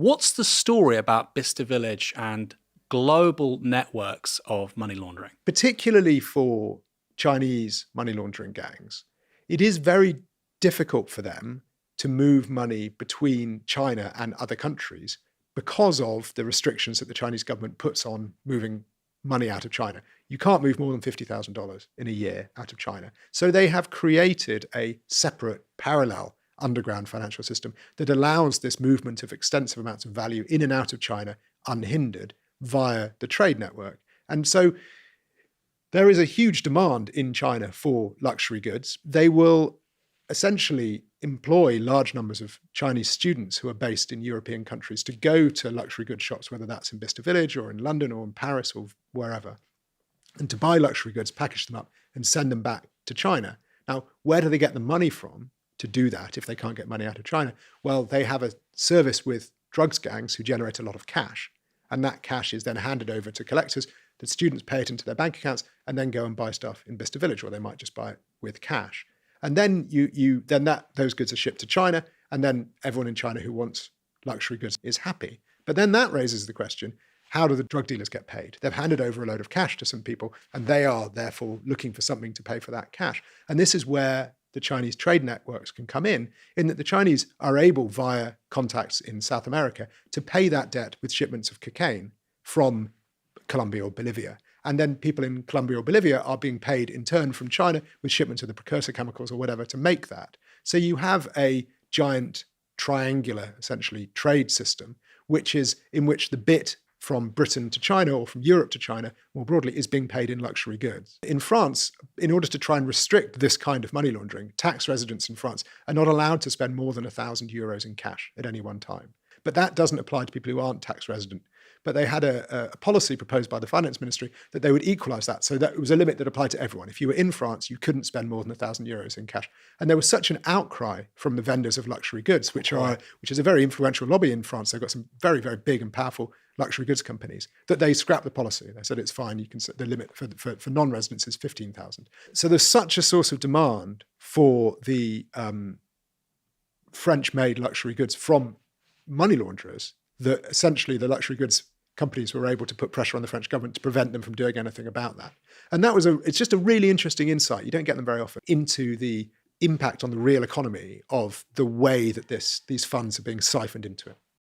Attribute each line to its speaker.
Speaker 1: What's the story about Bicester Village and global networks of money laundering?
Speaker 2: Particularly for Chinese money laundering gangs, it is very difficult for them to move money between China and other countries because of the restrictions that the Chinese government puts on moving money out of China. You can't move more than $50,000 in a year out of China. So they have created a separate, parallel underground financial system that allows this movement of extensive amounts of value in and out of China unhindered via the trade network. And so there is a huge demand in China for luxury goods. They will essentially employ large numbers of Chinese students who are based in European countries to go to luxury goods shops, whether that's in Bicester Village or in London or in Paris or wherever, and to buy luxury goods, package them up and send them back to China. Now, where do they get the money from to do that if they can't get money out of China? Well, they have a service with drugs gangs who generate a lot of cash. And that cash is then handed over to collectors. The students pay it into their bank accounts and then go and buy stuff in Bicester Village, or they might just buy it with cash. And then those goods are shipped to China, and then everyone in China who wants luxury goods is happy. But then that raises the question, how do the drug dealers get paid? They've handed over a load of cash to some people, and they are therefore looking for something to pay for that cash. And this is where the Chinese trade networks can come in that the Chinese are able, via contacts in South America, to pay that debt with shipments of cocaine from Colombia or Bolivia. And then people in Colombia or Bolivia are being paid in turn from China with shipments of the precursor chemicals or whatever to make that. So you have a giant triangular, essentially, trade system, in which the bit from Britain to China or from Europe to China, more broadly, is being paid in luxury goods. In France, in order to try and restrict this kind of money laundering, tax residents in France are not allowed to spend more than €1,000 in cash at any one time. But that doesn't apply to people who aren't tax resident. But they had a policy proposed by the finance ministry that they would equalise that. So that it was a limit that applied to everyone. If you were in France, you couldn't spend more than €1,000 in cash. And there was such an outcry from the vendors of luxury goods, which is a very influential lobby in France. They've got some very, very big and powerful luxury goods companies, that they scrapped the policy. They said it's fine. You can set the limit for non-residents is 15,000. So there's such a source of demand for the French-made luxury goods from money launderers that essentially the luxury goods companies were able to put pressure on the French government to prevent them from doing anything about that. And it's just a really interesting insight, you don't get them very often, into the impact on the real economy of the way that these funds are being siphoned into it.